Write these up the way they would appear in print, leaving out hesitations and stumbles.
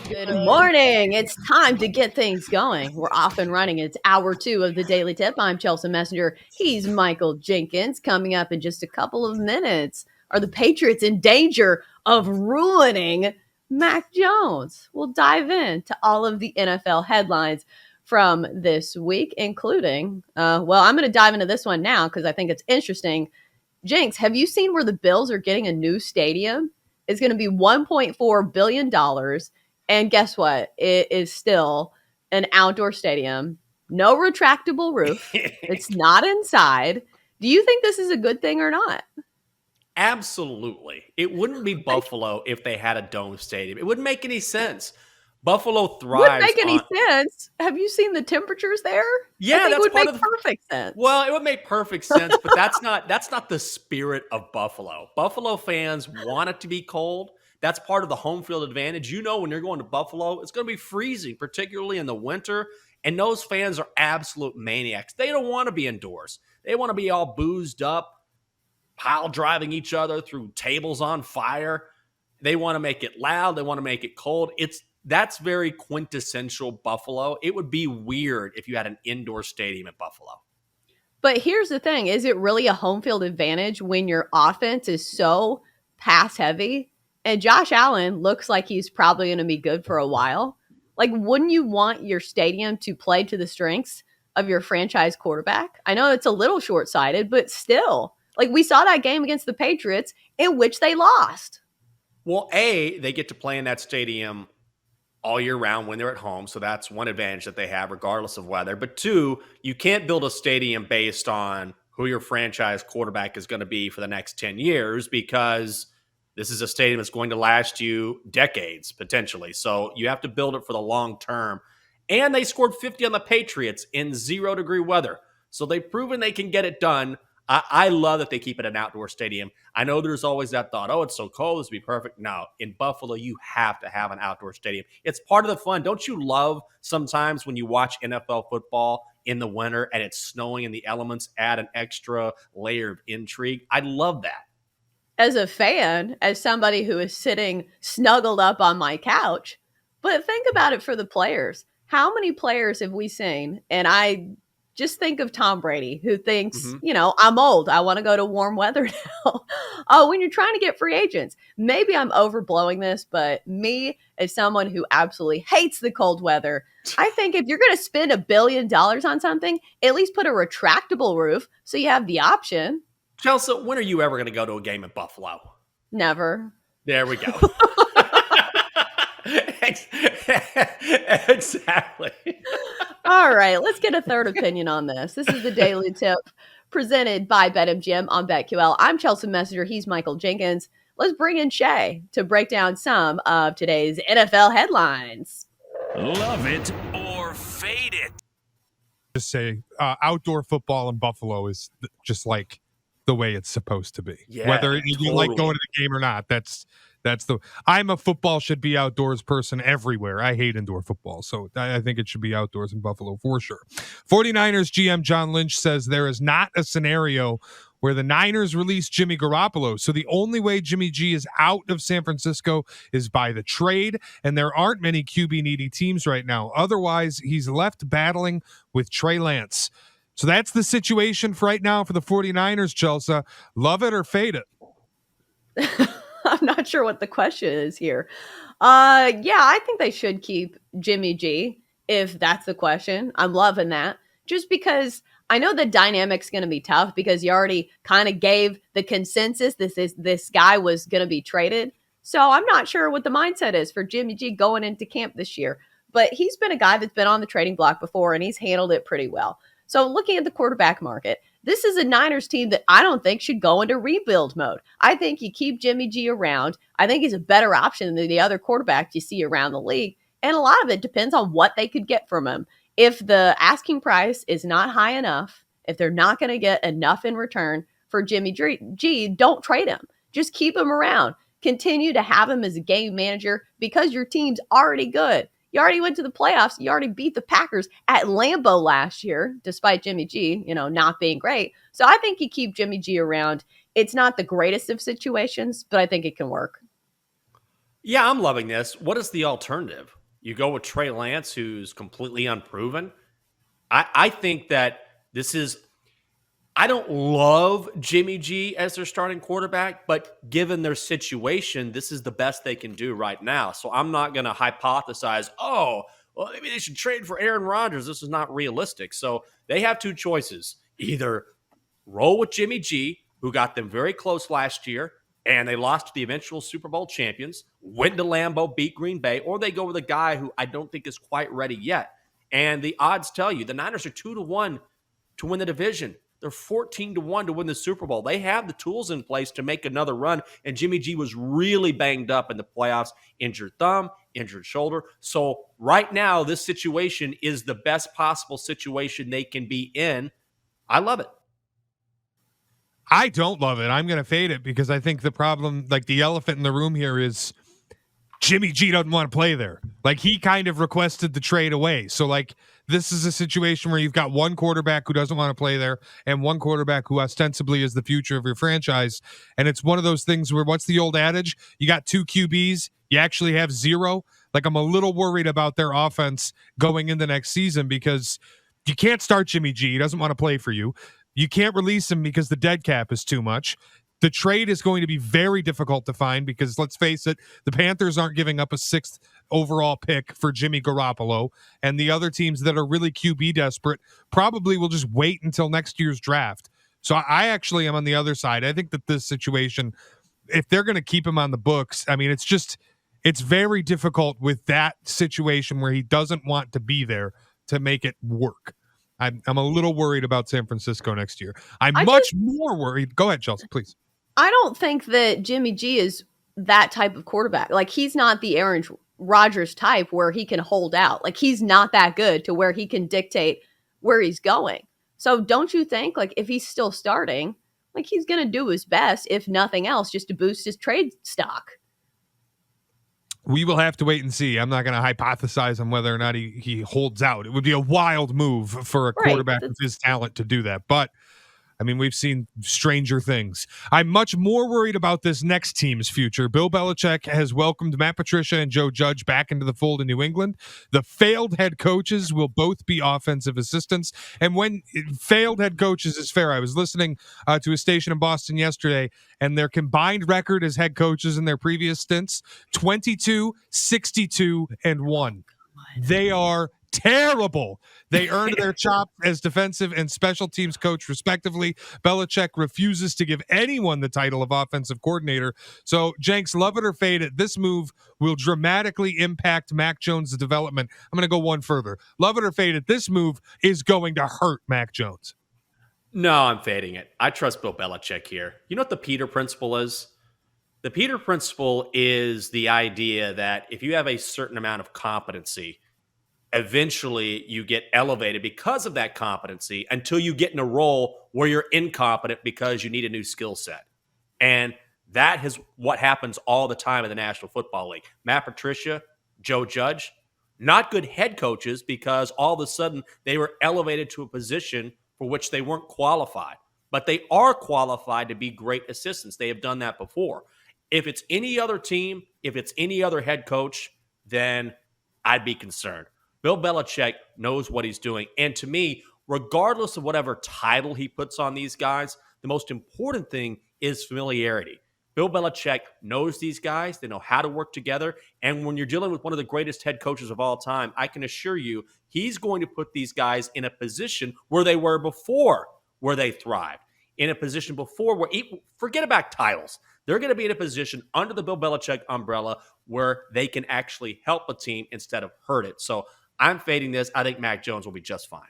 Good morning. It's time to get things going. We're off and running. It's hour 2 of the Daily Tip. I'm Chelsa Messenger. He's Michael Jenkins. Coming up in just a couple of minutes, are the Patriots in danger of ruining Mac Jones? We'll dive into all of the NFL headlines from this week, including, I'm going to dive into this one now because I think it's interesting. Jenks, have you seen where the Bills are getting a new stadium? It's going to be $1.4 billion. And guess what? It is still an outdoor stadium, no retractable roof. It's not inside. Do you think this is a good thing or not? Absolutely. It wouldn't be Buffalo if they had a dome stadium. It wouldn't make any sense. Buffalo Wouldn't thrives make any on. sense. Have you seen the temperatures there? I Yeah, think it that's would part make of the. perfect sense. Well, it would make perfect sense, but that's not the spirit of Buffalo. Buffalo fans want it to be cold. That's part of the home field advantage. You know, when you're going to Buffalo, it's going to be freezing, particularly in the winter. And those fans are absolute maniacs. They don't want to be indoors. They want to be all boozed up, pile driving each other through tables on fire. They want to make it loud. They want to make it cold. That's very quintessential Buffalo. It would be weird if you had an indoor stadium at Buffalo. But here's the thing. Is it really a home field advantage when your offense is so pass heavy? And Josh Allen looks like he's probably going to be good for a while. Like, wouldn't you want your stadium to play to the strengths of your franchise quarterback? I know it's a little short sighted, but still, like, we saw that game against the Patriots in which they lost. Well, they get to play in that stadium all year round when they're at home. So that's one advantage that they have, regardless of weather. But two, you can't build a stadium based on who your franchise quarterback is going to be for the next 10 years because this is a stadium that's going to last you decades, potentially. So you have to build it for the long term. And they scored 50 on the Patriots in 0-degree weather. So they've proven they can get it done. I love that they keep it an outdoor stadium. I know there's always that thought, oh, it's so cold, this would be perfect. No, in Buffalo, you have to have an outdoor stadium. It's part of the fun. Don't you love sometimes when you watch NFL football in the winter and it's snowing and the elements add an extra layer of intrigue? I love that. As a fan, as somebody who is sitting snuggled up on my couch, but think about it for the players. How many players have we seen? And I just think of Tom Brady, who thinks, Mm-hmm. I'm old. I want to go to warm weather now. Oh, when you're trying to get free agents, maybe I'm overblowing this, but me, as someone who absolutely hates the cold weather, I think if you're going to spend $1 billion on something, at least put a retractable roof so you have the option. Chelsea, when are you ever going to go to a game in Buffalo? Never. There we go. Exactly. All right, let's get a third opinion on this. This is the Daily Tip presented by BetMGM on BetQL. I'm Chelsa Messenger. He's Michael Jenkins. Let's bring in Shay to break down some of today's NFL headlines. Love it or fade it. Just say outdoor football in Buffalo is just like the way it's supposed to be. Yeah, whether you totally. like going to the game or not, that's I'm a football should be outdoors person everywhere. I hate indoor football, so I think it should be outdoors in Buffalo for sure. 49ers GM John Lynch says there is not a scenario where the Niners release Jimmy Garoppolo. So the only way Jimmy G is out of San Francisco is by the trade, and there aren't many QB-needy teams right now. Otherwise, he's left battling with Trey Lance. So that's the situation for right now for the 49ers, Chelsea. Love it or fade it? I'm not sure what the question is here. I think they should keep Jimmy G, if that's the question. I'm loving that. Just because I know the dynamic's going to be tough because you already kind of gave the consensus this guy was going to be traded. So I'm not sure what the mindset is for Jimmy G going into camp this year. But he's been a guy that's been on the trading block before, and he's handled it pretty well. So looking at the quarterback market, this is a Niners team that I don't think should go into rebuild mode. I think you keep Jimmy G around. I think he's a better option than the other quarterbacks you see around the league. And a lot of it depends on what they could get from him. If the asking price is not high enough, if they're not going to get enough in return for Jimmy G, don't trade him. Just keep him around. Continue to have him as a game manager because your team's already good. You already went to the playoffs. You already beat the Packers at Lambeau last year, despite Jimmy G, not being great. So I think you keep Jimmy G around. It's not the greatest of situations, but I think it can work. Yeah, I'm loving this. What is the alternative? You go with Trey Lance, who's completely unproven. I think that this is. I don't love Jimmy G as their starting quarterback, but given their situation, this is the best they can do right now. So I'm not going to hypothesize, oh, well, maybe they should trade for Aaron Rodgers. This is not realistic. So they have two choices: either roll with Jimmy G, who got them very close last year, and they lost to the eventual Super Bowl champions, went to Lambeau, beat Green Bay, or they go with a guy who I don't think is quite ready yet. And the odds tell you the Niners are 2-1 to win the division. They're 14-1 to win the Super Bowl. They have the tools in place to make another run. And Jimmy G was really banged up in the playoffs, injured thumb, injured shoulder. So right now, this situation is the best possible situation they can be in. I love it. I don't love it. I'm going to fade it because I think the problem, like the elephant in the room here, is Jimmy G doesn't want to play there. Like, he kind of requested the trade away. So, like, this is a situation where you've got one quarterback who doesn't want to play there and one quarterback who ostensibly is the future of your franchise. And it's one of those things where, what's the old adage? You got two QBs, you actually have zero. Like, I'm a little worried about their offense going into next season because you can't start Jimmy G. He doesn't want to play for you. You can't release him because the dead cap is too much. The trade is going to be very difficult to find because, let's face it, the Panthers aren't giving up a 6th overall pick for Jimmy Garoppolo, and the other teams that are really QB desperate probably will just wait until next year's draft. So I actually am on the other side. I think that this situation, if they're going to keep him on the books, I mean, it's very difficult with that situation where he doesn't want to be there to make it work. I'm a little worried about San Francisco next year. I'm much more worried. Go ahead, Chelsea, please. I don't think that Jimmy G is that type of quarterback. Like, he's not the Aaron Rodgers type where he can hold out. Like, he's not that good to where he can dictate where he's going. So don't you think, like, if he's still starting, like, he's going to do his best, if nothing else, just to boost his trade stock? We will have to wait and see. I'm not going to hypothesize on whether or not he holds out. It would be a wild move for a quarterback with his talent to do that. But, I mean, we've seen stranger things. I'm much more worried about this next team's future. Bill Belichick has welcomed Matt Patricia and Joe Judge back into the fold in New England. The failed head coaches will both be offensive assistants. And when failed head coaches is fair, I was listening to a station in Boston yesterday, and their combined record as head coaches in their previous stints, 22, 62, and 1. They are terrible. They earned their chop as defensive and special teams coach, respectively. Belichick refuses to give anyone the title of offensive coordinator. So, Jenks, love it or fade it, this move will dramatically impact Mac Jones' development. I'm going to go one further. Love it or fade it, this move is going to hurt Mac Jones. No, I'm fading it. I trust Bill Belichick here. You know what the Peter Principle is? The Peter Principle is the idea that if you have a certain amount of competency, eventually you get elevated because of that competency until you get in a role where you're incompetent because you need a new skill set. And that is what happens all the time in the National Football League. Matt Patricia, Joe Judge, not good head coaches because all of a sudden they were elevated to a position for which they weren't qualified. But they are qualified to be great assistants. They have done that before. If it's any other team, if it's any other head coach, then I'd be concerned. Bill Belichick knows what he's doing. And to me, regardless of whatever title he puts on these guys, the most important thing is familiarity. Bill Belichick knows these guys. They know how to work together. And when you're dealing with one of the greatest head coaches of all time, I can assure you he's going to put these guys in a position where they were before, where they thrived. In a position before where, forget about titles. They're going to be in a position under the Bill Belichick umbrella where they can actually help a team instead of hurt it. So I'm fading this. I think Mac Jones will be just fine.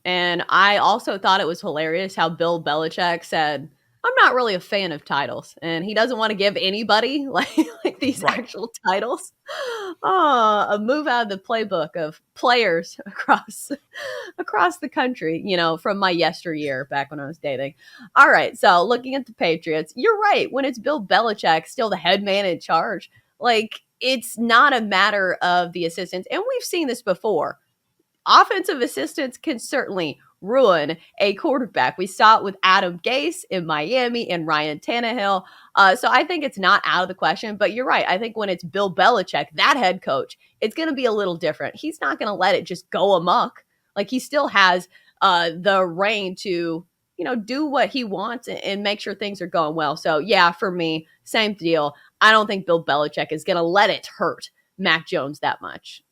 And I also thought it was hilarious how Bill Belichick said, I'm not really a fan of titles. And he doesn't want to give anybody like these actual titles. Oh, a move out of the playbook of players across the country, you know, from my yesteryear back when I was dating. All right. So looking at the Patriots, you're right. When it's Bill Belichick, still the head man in charge, like, it's not a matter of the assistants. And we've seen this before. Offensive assistants can certainly ruin a quarterback. We saw it with Adam Gase in Miami and Ryan Tannehill. So I think it's not out of the question, but you're right. I think when it's Bill Belichick, that head coach, it's going to be a little different. He's not going to let it just go amok. Like he still has the reign to, do what he wants and make sure things are going well. So yeah, for me, same deal. I don't think Bill Belichick is going to let it hurt Mac Jones that much.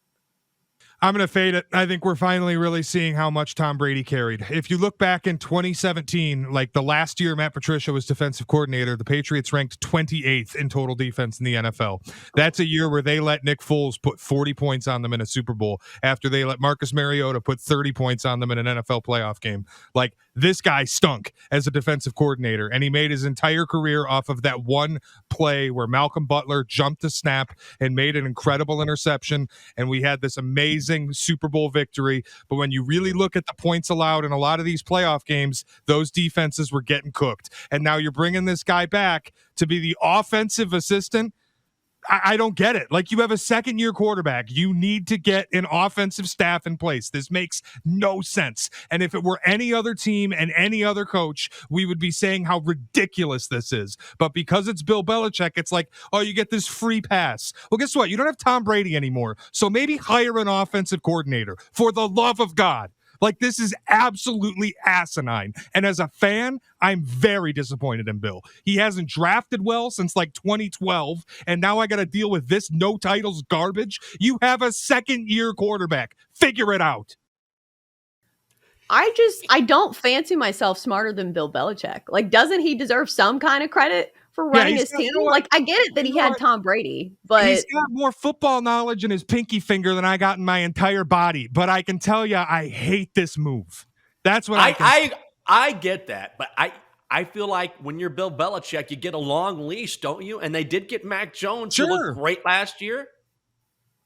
I'm going to fade it. I think we're finally really seeing how much Tom Brady carried. If you look back in 2017, like the last year Matt Patricia was defensive coordinator, the Patriots ranked 28th in total defense in the NFL. That's a year where they let Nick Foles put 40 points on them in a Super Bowl after they let Marcus Mariota put 30 points on them in an NFL playoff game. Like, this guy stunk as a defensive coordinator, and he made his entire career off of that one play where Malcolm Butler jumped a snap and made an incredible interception, and we had this amazing Super Bowl victory. But when you really look at the points allowed in a lot of these playoff games, those defenses were getting cooked. And now you're bringing this guy back to be the offensive assistant. I don't get it. Like, you have a second-year quarterback. You need to get an offensive staff in place. This makes no sense. And if it were any other team and any other coach, we would be saying how ridiculous this is. But because it's Bill Belichick, it's like, oh, you get this free pass. Well, guess what? You don't have Tom Brady anymore. So maybe hire an offensive coordinator, for the love of God. Like, this is absolutely asinine. And as a fan, I'm very disappointed in Bill. He hasn't drafted well since like 2012, and now I got to deal with this no titles garbage. You have a second-year quarterback. Figure it out. I don't fancy myself smarter than Bill Belichick. Like, doesn't he deserve some kind of credit for running his team? Like, I get it that he had Tom Brady, but he's got more football knowledge in his pinky finger than I got in my entire body. But I can tell you, I hate this move. That's what I get that, but I feel like when you're Bill Belichick, you get a long leash, don't you? And they did get Mac Jones, who looked great last year.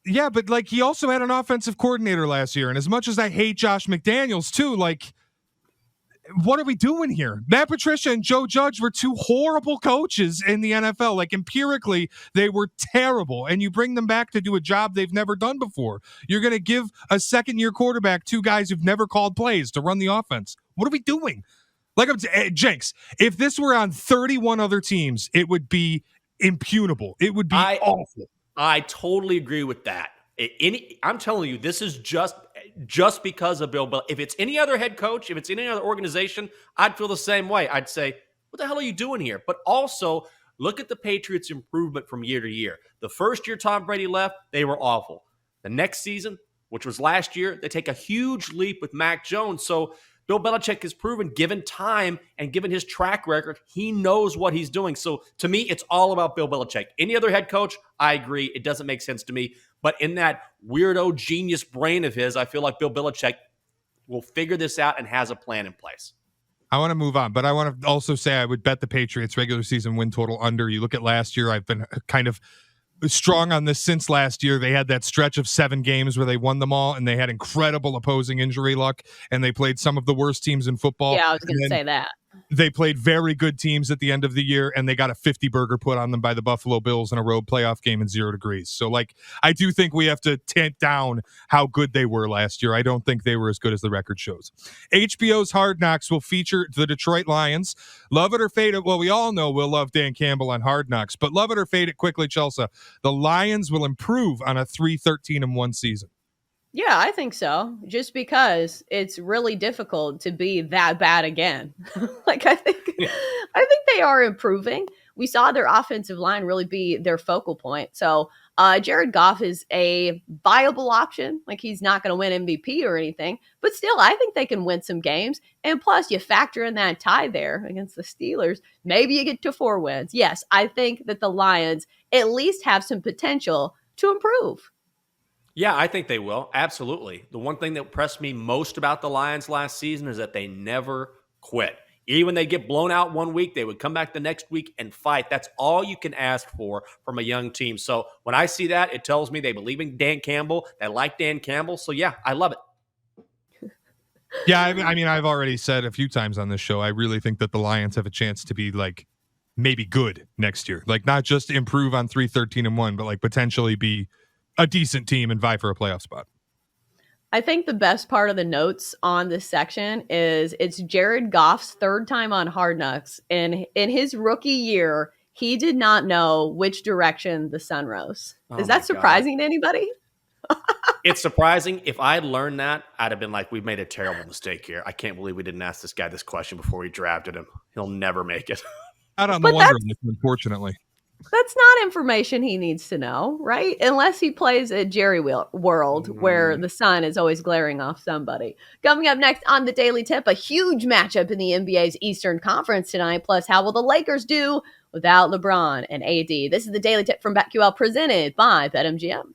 Yeah, but like, he also had an offensive coordinator last year, and as much as I hate Josh McDaniels too, like, what are we doing here? Matt Patricia and Joe Judge were two horrible coaches in the NFL. Like, empirically, they were terrible. And you bring them back to do a job they've never done before. You're going to give a second-year quarterback two guys who've never called plays to run the offense. What are we doing? Like, Jenks, if this were on 31 other teams, it would be impugnable. It would be awful. I totally agree with that. I'm telling you, this is just because of Bill Belichick. If it's any other head coach, if it's any other organization, I'd feel the same way. I'd say, what the hell are you doing here? But also, look at the Patriots' improvement from year to year. The first year Tom Brady left, they were awful. The next season, which was last year, they take a huge leap with Mac Jones. So Bill Belichick has proven, given time and given his track record, he knows what he's doing. So to me, it's all about Bill Belichick. Any other head coach, I agree. It doesn't make sense to me. But in that weirdo genius brain of his, I feel like Bill Belichick will figure this out and has a plan in place. I want to move on, but I want to also say I would bet the Patriots regular season win total under. You look at last year, I've been kind of strong on this since last year. They had that stretch of 7 games where they won them all, and they had incredible opposing injury luck, and they played some of the worst teams in football. Yeah, I was going to say that. They played very good teams at the end of the year, and they got a 50 burger put on them by the Buffalo Bills in a road playoff game in 0 degrees. So, like, I do think we have to tamp down how good they were last year. I don't think they were as good as the record shows. HBO's Hard Knocks will feature the Detroit Lions. Love it or fade it. Well, we all know we'll love Dan Campbell on Hard Knocks, but love it or fade it quickly, Chelsa. The Lions will improve on a 3-13-1 season. Yeah, I think so. Just because it's really difficult to be that bad again. Like, I think they are improving. We saw their offensive line really be their focal point. So Jared Goff is a viable option. Like, he's not going to win MVP or anything, but still, I think they can win some games. And plus, you factor in that tie there against the Steelers. Maybe you get to 4 wins. Yes, I think that the Lions at least have some potential to improve. Yeah, I think they will. Absolutely. The one thing that impressed me most about the Lions last season is that they never quit. Even when they get blown out one week, they would come back the next week and fight. That's all you can ask for from a young team. So when I see that, it tells me they believe in Dan Campbell. They like Dan Campbell. So yeah, I love it. Yeah, I mean, I've already said a few times on this show, I really think that the Lions have a chance to be like maybe good next year. Like, not just improve on 3-13-1, but like potentially be a decent team and vie for a playoff spot. I think the best part of the notes on this section is it's Jared Goff's third time on Hard Knocks. And in his rookie year, he did not know which direction the sun rose. Oh Is my that God. surprising to anybody? It's surprising. If I had learned that, I'd have been like, we've made a terrible mistake here. I can't believe we didn't ask this guy this question before we drafted him. He'll never make it. Out on the But Wonder List, unfortunately. That's not information he needs to know, right? Unless he plays at Jerry World, where the sun is always glaring off somebody. Coming up next on the Daily Tip, a huge matchup in the NBA's Eastern Conference tonight. Plus, how will the Lakers do without LeBron and AD? This is the Daily Tip from BetQL presented by BetMGM.